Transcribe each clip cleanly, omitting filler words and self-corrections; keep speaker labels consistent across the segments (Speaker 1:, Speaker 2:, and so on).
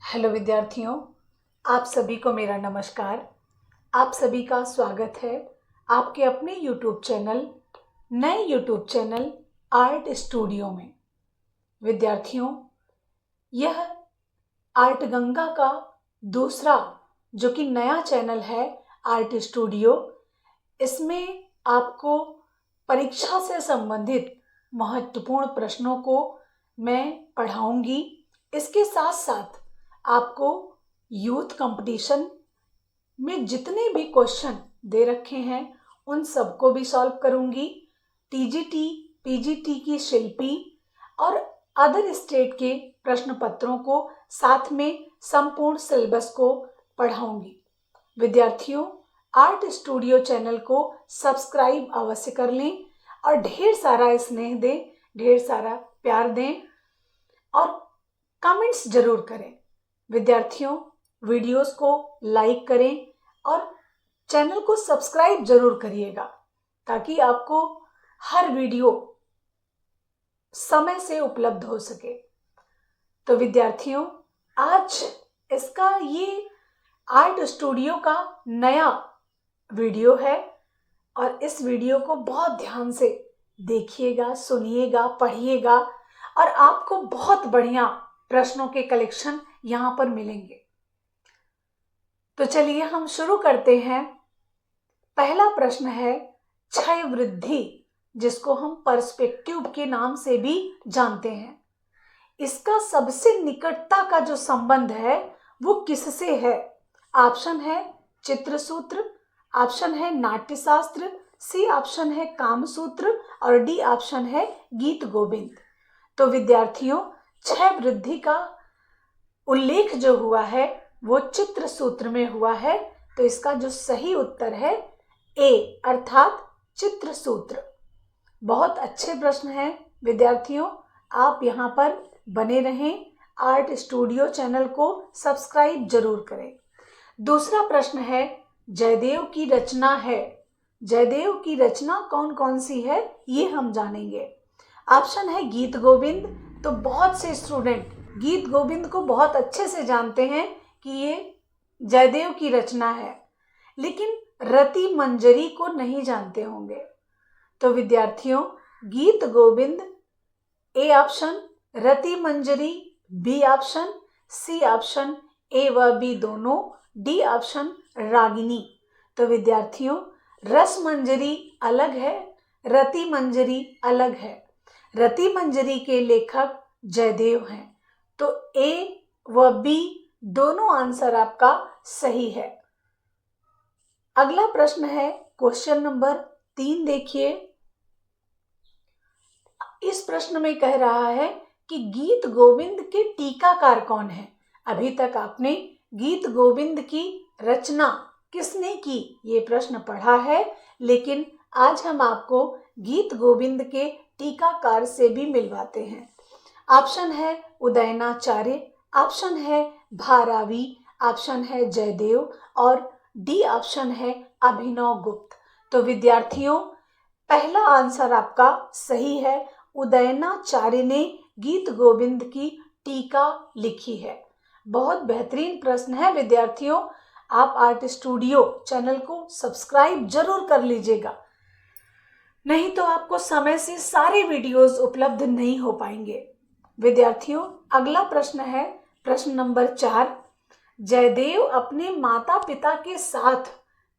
Speaker 1: Hello विद्यार्थियों, आप सभी को मेरा नमस्कार। आप सभी का स्वागत है आपके अपने नए यूट्यूब चैनल आर्ट स्टूडियो में। विद्यार्थियों, यह आर्ट गंगा का दूसरा जो कि नया चैनल है आर्ट स्टूडियो। इसमें आपको परीक्षा से संबंधित महत्वपूर्ण प्रश्नों को मैं पढ़ाऊंगी। इसके साथ साथ आपको यूथ कंपटीशन में जितने भी क्वेश्चन दे रखे हैं उन सबको भी सॉल्व करूंगी। टीजीटी, पीजीटी की शिल्पी और अदर स्टेट के प्रश्न पत्रों को साथ में संपूर्ण सिलेबस को पढ़ाऊंगी। विद्यार्थियों, आर्ट स्टूडियो चैनल को सब्सक्राइब अवश्य कर लें और ढेर सारा स्नेह दें, ढेर सारा प्यार दें और कमेंट्स जरूर करें। विद्यार्थियों, वीडियोस को लाइक करें और चैनल को सब्सक्राइब जरूर करिएगा ताकि आपको हर वीडियो समय से उपलब्ध हो सके। तो विद्यार्थियों, आज इसका ये आर्ट स्टूडियो का नया वीडियो है और इस वीडियो को बहुत ध्यान से देखिएगा, सुनिएगा, पढ़िएगा और आपको बहुत बढ़िया प्रश्नों के कलेक्शन यहाँ पर मिलेंगे। तो चलिए हम शुरू करते हैं। पहला प्रश्न है क्षय वृद्धि, जिसको हम पर्सपेक्टिव के नाम से भी जानते हैं। इसका सबसे निकटता का जो संबंध है वो किससे है? ऑप्शन है चित्रसूत्र, ऑप्शन है नाट्यशास्त्र, सी ऑप्शन है कामसूत्र और डी ऑप्शन है गीत गोविंद। तो विद्यार्थियों, क्षय वृद्धि का उल्लेख जो हुआ है वो चित्रसूत्र में हुआ है। तो इसका जो सही उत्तर है ए अर्थात चित्रसूत्र। बहुत अच्छे प्रश्न हैं विद्यार्थियों, आप यहाँ पर बने रहें। आर्ट स्टूडियो चैनल को सब्सक्राइब जरूर करें। दूसरा प्रश्न है जयदेव की रचना है। जयदेव की रचना कौन कौन सी है ये हम जानेंगे। ऑप्शन है गीत गोविंद। तो बहुत से स्टूडेंट गीत गोविंद को बहुत अच्छे से जानते हैं कि ये जयदेव की रचना है, लेकिन रति मंजरी को नहीं जानते होंगे। तो विद्यार्थियों, Geet Govind A option, Rati Manjari B option, C option A व बी दोनों, डी ऑप्शन रागिनी। तो विद्यार्थियों, रस मंजरी अलग है, रति मंजरी अलग है। रति मंजरी के लेखक जयदेव हैं। तो ए व बी दोनों आंसर आपका सही है। अगला प्रश्न है क्वेश्चन नंबर 3। देखिए, इस प्रश्न में कह रहा है कि गीत गोविंद के टीकाकार कौन है। अभी तक आपने गीत गोविंद की रचना किसने की ये प्रश्न पढ़ा है, लेकिन आज हम आपको गीत गोविंद के टीकाकार से भी मिलवाते हैं। ऑप्शन है उदयनाचार्य, ऑप्शन है भारावी, ऑप्शन है जयदेव और डी ऑप्शन है अभिनव गुप्त। तो विद्यार्थियों, पहला आंसर आपका सही है। उदयनाचार्य ने गीत गोविंद की टीका लिखी है। बहुत बेहतरीन प्रश्न है विद्यार्थियों। आप आर्ट स्टूडियो चैनल को सब्सक्राइब जरूर कर लीजिएगा, नहीं तो आपको समय से सारे वीडियोस उपलब्ध नहीं हो पाएंगे। विद्यार्थियों, अगला प्रश्न है प्रश्न नंबर 4। जयदेव अपने माता पिता के साथ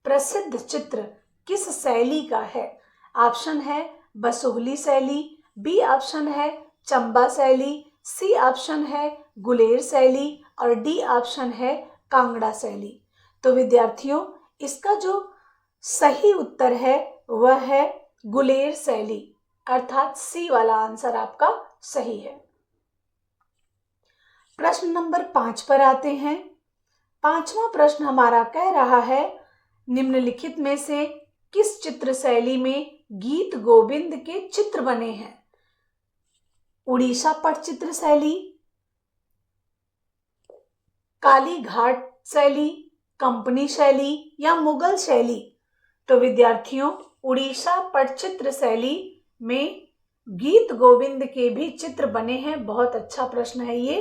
Speaker 1: प्रसिद्ध चित्र किस शैली का है? ऑप्शन है बसोहली शैली, बी ऑप्शन है चंबा शैली, सी ऑप्शन है गुलेर शैली और डी ऑप्शन है कांगड़ा शैली। तो विद्यार्थियों, इसका जो सही उत्तर है वह है गुलेर शैली, अर्थात सी वाला आंसर आपका सही है। प्रश्न नंबर 5 पर आते हैं। पांचवा प्रश्न हमारा कह रहा है निम्नलिखित में से किस चित्र शैली में गीत गोविंद के चित्र बने हैं? उड़ीसा पटचित्र शैली, काली घाट शैली, कंपनी शैली या मुगल शैली? तो विद्यार्थियों, उड़ीसा पटचित्र शैली में गीत गोविंद के भी चित्र बने हैं। बहुत अच्छा प्रश्न है ये।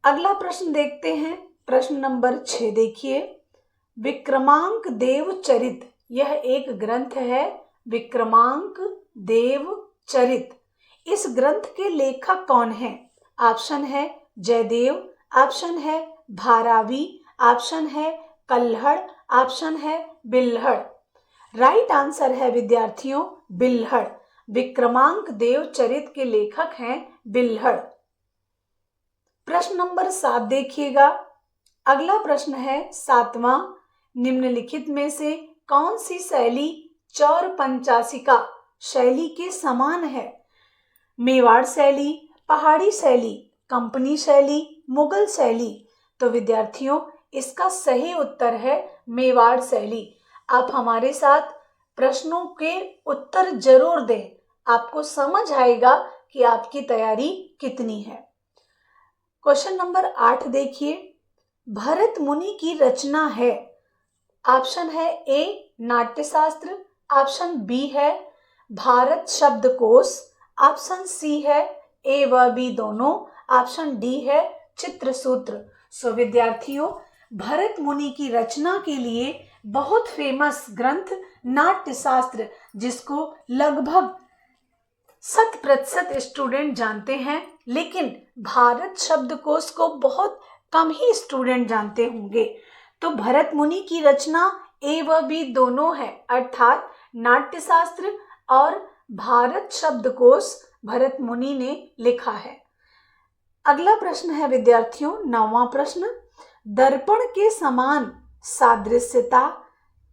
Speaker 1: अगला प्रश्न देखते हैं। प्रश्न नंबर 6 देखिए, विक्रमांक देव चरित, यह एक ग्रंथ है। विक्रमांक देव चरित, इस ग्रंथ के लेखक कौन है? ऑप्शन है जयदेव, ऑप्शन है धारावी, ऑप्शन है कल्हड़, ऑप्शन है बिल्हड़। राइट आंसर है विद्यार्थियों बिल्हड़। विक्रमांक देव चरित के लेखक हैं बिल्हड़। प्रश्न नंबर 7 देखिएगा। अगला प्रश्न है 7वां, निम्नलिखित में से कौन सी शैली चौर पंचासिका शैली के समान है? मेवाड़ शैली, पहाड़ी शैली, कंपनी शैली, मुगल शैली। तो विद्यार्थियों इसका सही उत्तर है मेवाड़ शैली। आप हमारे साथ प्रश्नों के उत्तर जरूर दें, आपको समझ आएगा कि आपकी तैयारी कितनी है। क्वेश्चन नंबर 8 देखिए, भरत मुनि की रचना है। ऑप्शन है ए नाट्यशास्त्र, ऑप्शन बी है भारत शब्दकोश, ऑप्शन सी है ए व बी दोनों, ऑप्शन डी है चित्रसूत्र। सो विद्यार्थियों भरत मुनि की रचना के लिए बहुत फेमस ग्रंथ नाट्यशास्त्र, जिसको लगभग 100% स्टूडेंट जानते हैं, लेकिन भारत शब्दकोश को बहुत कम ही स्टूडेंट जानते होंगे। तो भरत मुनि की रचना ए व बी दोनों है, अर्थात नाट्यशास्त्र और भारत शब्दकोश भरत मुनि ने लिखा है। अगला प्रश्न है विद्यार्थियों 9वां प्रश्न, दर्पण के समान सादृश्यता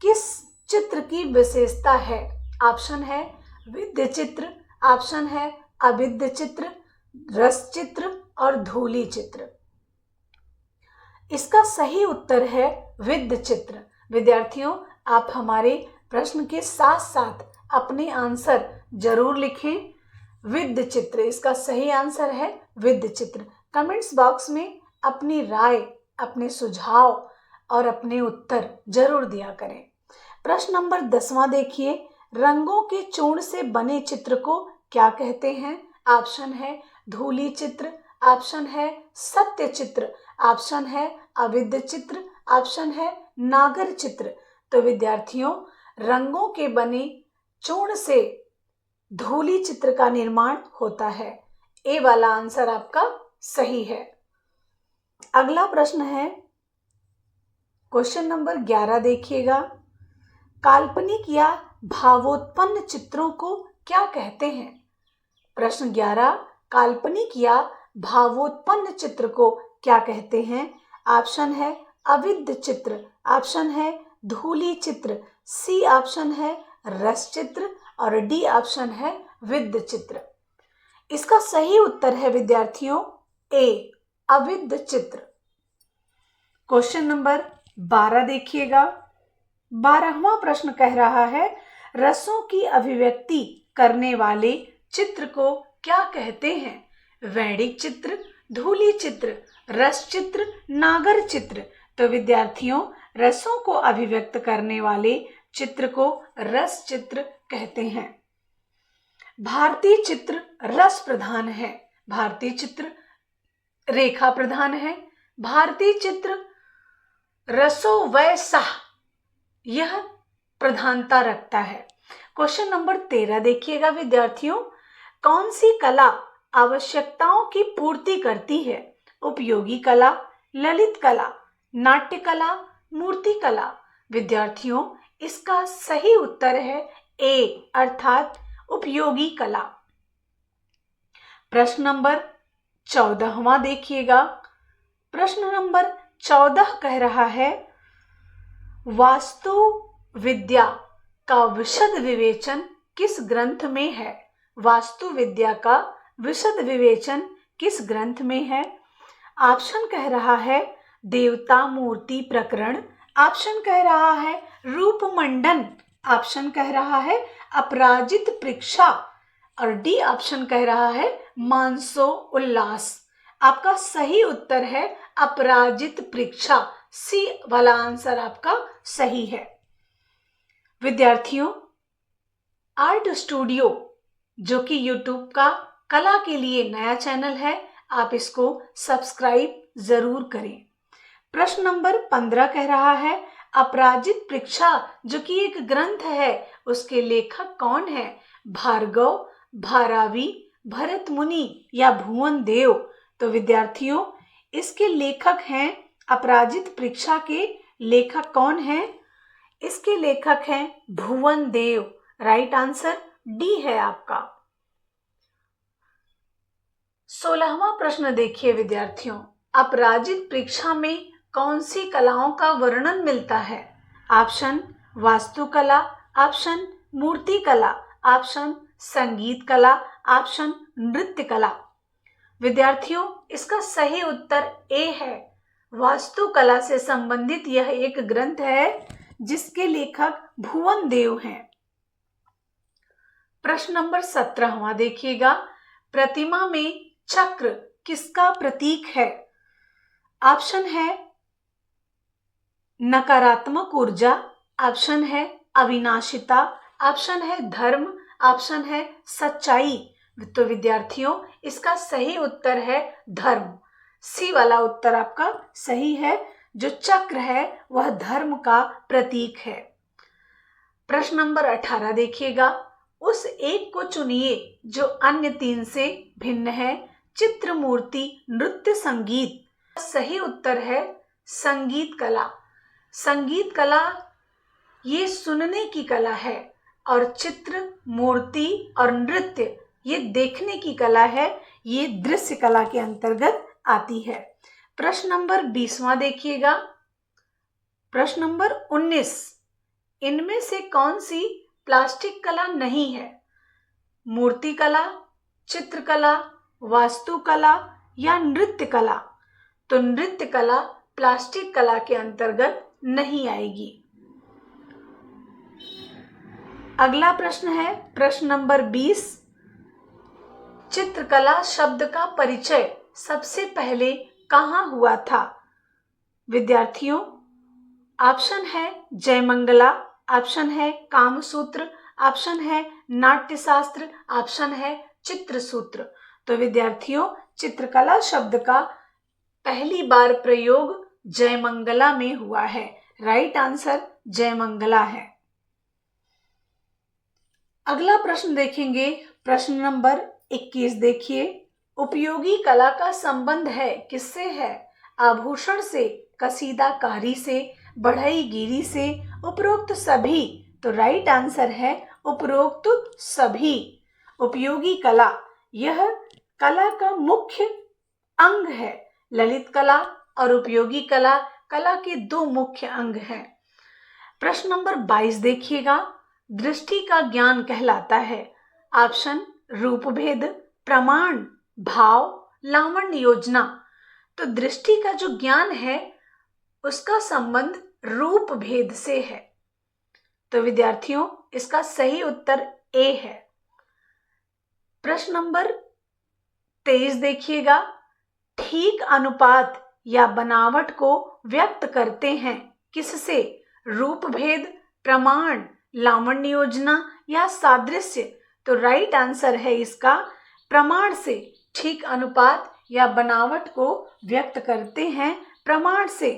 Speaker 1: किस चित्र की विशेषता है? ऑप्शन है विद्य चित्र, ऑप्शन है अविद्य चित्र, रस चित्र और धूलि चित्र। इसका सही उत्तर है विद्य चित्र। विद्यार्थियों आप हमारे प्रश्न के साथ साथ अपने आंसर जरूर लिखें। विद्य चित्र इसका सही आंसर है विद्य चित्र। कमेंट्स बॉक्स में अपनी राय, अपने सुझाव और अपने उत्तर जरूर दिया करें। प्रश्न नंबर 10वां देखिए, रंगों के चूर्ण से बने चित्र को क्या कहते हैं? ऑप्शन है धूलि चित्र, ऑप्शन है सत्य चित्र, ऑप्शन है अविद्य चित्र, ऑप्शन है नागर चित्र। तो विद्यार्थियों रंगों के बने चूर्ण से धूलि चित्र का निर्माण होता है। ए वाला आंसर आपका सही है। अगला प्रश्न है क्वेश्चन नंबर 11 देखिएगा, काल्पनिक या भावोत्पन्न चित्रों को क्या कहते हैं? प्रश्न 11, काल्पनिक या भावोत्पन्न चित्र को क्या कहते हैं? ऑप्शन है अविद्य चित्र, ऑप्शन है धूलि चित्र, सी ऑप्शन है रस चित्र और डी ऑप्शन है विद्य चित्र। इसका सही उत्तर है विद्यार्थियों ए अविद्य चित्र। क्वेश्चन नंबर 12 देखिएगा। 12वां प्रश्न कह रहा है, रसों की अभिव्यक्ति करने वाले चित्र को क्या कहते हैं? वैदिक चित्र, धूलि चित्र, रस चित्र, नागर चित्र। तो विद्यार्थियों रसों को अभिव्यक्त करने वाले चित्र को रस चित्र कहते हैं। भारतीय चित्र रस प्रधान है, भारतीय चित्र रेखा प्रधान है, भारतीय चित्र रसो व साह यह प्रधानता रखता है। क्वेश्चन नंबर 13 देखिएगा विद्यार्थियों, कौन सी कला आवश्यकताओं की पूर्ति करती है? उपयोगी कला, ललित कला, नाट्य कला, मूर्ति कला। विद्यार्थियों इसका सही उत्तर है ए अर्थात उपयोगी कला। प्रश्न नंबर 14वां देखिएगा। प्रश्न नंबर 14 कह रहा है, वास्तु विद्या का विशद विवेचन किस ग्रंथ में है? वास्तु विद्या का विशद विवेचन किस ग्रंथ में है? ऑप्शन कह रहा है देवता मूर्ति प्रकरण, ऑप्शन कह रहा है रूप मंडन, ऑप्शन कह रहा है अपराजित परीक्षा और डी ऑप्शन कह रहा है मानसो उल्लास। आपका सही उत्तर है अपराजित परीक्षा, सी वाला आंसर आपका सही है। विद्यार्थियों आर्ट स्टूडियो जो कि यूट्यूब का कला के लिए नया चैनल है, आप इसको सब्सक्राइब जरूर करें। प्रश्न नंबर 15 कह रहा है, अपराजित परीक्षा जो कि एक ग्रंथ है, उसके लेखक कौन है? भार्गव, भारावी, भरत मुनि या भुवन देव? तो विद्यार्थियों, इसके लेखक हैं, अपराजित परीक्षा के लेखक कौन हैं? इसके लेखक हैं भुवन देव। राइट आंसर डी है आपका। 16वां प्रश्न देखिए विद्यार्थियों, अपराजित परीक्षा में कौन सी कलाओं का वर्णन मिलता है? ऑप्शन वास्तुकला, ऑप्शन मूर्ति कला, ऑप्शन संगीत कला, ऑप्शन नृत्य कला। विद्यार्थियों, इसका सही उत्तर ए है। वास्तुकला से संबंधित यह एक ग्रंथ है जिसके लेखक भुवन देव हैं। प्रश्न नंबर 17वां देखिएगा, प्रतिमा में चक्र किसका प्रतीक है? ऑप्शन है नकारात्मक ऊर्जा, ऑप्शन है अविनाशिता, ऑप्शन है धर्म, ऑप्शन है सच्चाई। तो विद्यार्थियों, इसका सही उत्तर है धर्म। सी वाला उत्तर आपका सही है। जो चक्र है वह धर्म का प्रतीक है। प्रश्न नंबर 18 देखिएगा, उस एक को चुनिए जो अन्य 3 से भिन्न है। चित्र, मूर्ति, नृत्य, संगीत। सही उत्तर है संगीत कला। संगीत कला ये सुनने की कला है और चित्र, मूर्ति और नृत्य ये देखने की कला है। ये दृश्य कला के अंतर्गत आती है। प्रश्न नंबर 20वां देखिएगा, प्रश्न नंबर 19, इनमें से कौन सी प्लास्टिक कला नहीं है? मूर्ति कला, चित्रकला, वास्तुकला या नृत्य कला? तो नृत्य कला प्लास्टिक कला के अंतर्गत नहीं आएगी। अगला प्रश्न है प्रश्न नंबर 20, चित्रकला शब्द का परिचय सबसे पहले कहाँ हुआ था? विद्यार्थियों, ऑप्शन है जयमंगला, ऑप्शन है कामसूत्र, ऑप्शन है नाट्यशास्त्र, ऑप्शन है चित्रसूत्र। तो विद्यार्थियों, चित्रकला शब्द का पहली बार प्रयोग जयमंगला में हुआ है। राइट आंसर जयमंगला है। अगला प्रश्न देखेंगे, प्रश्न नंबर 21 देखिए, उपयोगी कला का संबंध है किससे है? आभूषण से, कसीदाकारी से, बढ़ईगिरी से, उपरोक्त सभी। तो राइट आंसर है उपरोक्त सभी। उपयोगी कला यह कला का मुख्य अंग है। ललित कला और उपयोगी कला कला के 2 मुख्य अंग हैं। प्रश्न नंबर 22 देखिएगा, दृष्टि का ज्ञान कहलाता है। ऑप्शन रूप भेद, प्रमाण, भाव, लावण्य योजना। तो दृष्टि का जो ज्ञान है उसका संबंध रूप भेद से है। तो विद्यार्थियों, इसका सही उत्तर ए है। प्रश्न नंबर 23 देखिएगा, ठीक अनुपात या बनावट को व्यक्त करते हैं किससे? रूप भेद, प्रमाण, लावण्य योजना या सादृश्य। तो राइट आंसर है इसका प्रमाण से। ठीक अनुपात या बनावट को व्यक्त करते हैं प्रमाण से।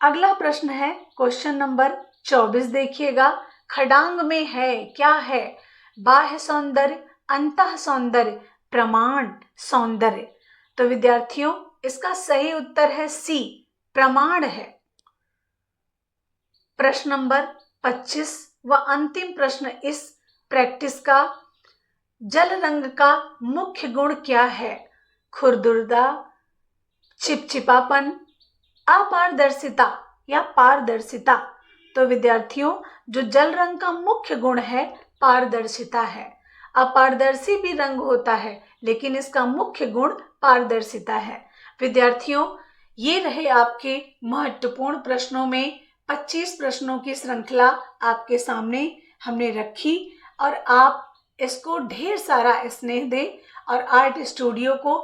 Speaker 1: अगला प्रश्न है क्वेश्चन नंबर 24 देखिएगा, खडांग में है क्या है? बाह्य सौंदर्य, अंतः सौंदर्य, प्रमाण सौंदर्य। तो विद्यार्थियों, इसका सही उत्तर है सी, प्रमाण है। प्रश्न नंबर 25 व अंतिम प्रश्न इस प्रैक्टिस का, जल रंग का मुख्य गुण क्या है? खुरदुरता, चिपचिपापन, अपारदर्शिता या पारदर्शिता। तो विद्यार्थियों, जो जल रंग का मुख्य गुण है पारदर्शिता है। अपारदर्शी भी रंग होता है लेकिन इसका मुख्य गुण पारदर्शिता है। विद्यार्थियों, ये रहे आपके महत्वपूर्ण प्रश्नों में 25 प्रश्नों की श्रृंखला आपके सामने हमने रखी और आप इसको ढेर सारा स्नेह दें और आर्ट स्टूडियो को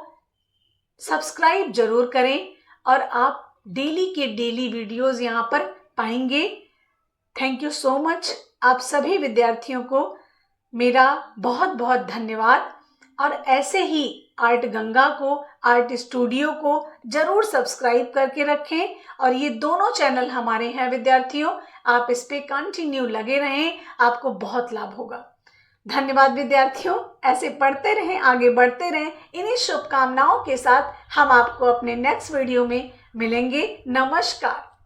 Speaker 1: सब्सक्राइब जरूर करें और आप डेली के डेली वीडियोस यहाँ पर पाएंगे। Thank you so much. आप सभी विद्यार्थियों को मेरा बहुत बहुत धन्यवाद और ऐसे ही आर्ट गंगा को आर्ट स्टूडियो को जरूर सब्सक्राइब करके रखें। और ये दोनों चैनल हमारे हैं विद्यार्थियों, आप इस पे कंटिन्यू लगे रहें, आपको बहुत लाभ होगा। धन्यवाद विद्यार्थियों, ऐसे पढ़ते रहें, आगे बढ़ते रहें। इन्हीं शुभकामनाओं के साथ हम आपको अपने नेक्स्ट वीडियो में मिलेंगे। नमस्कार।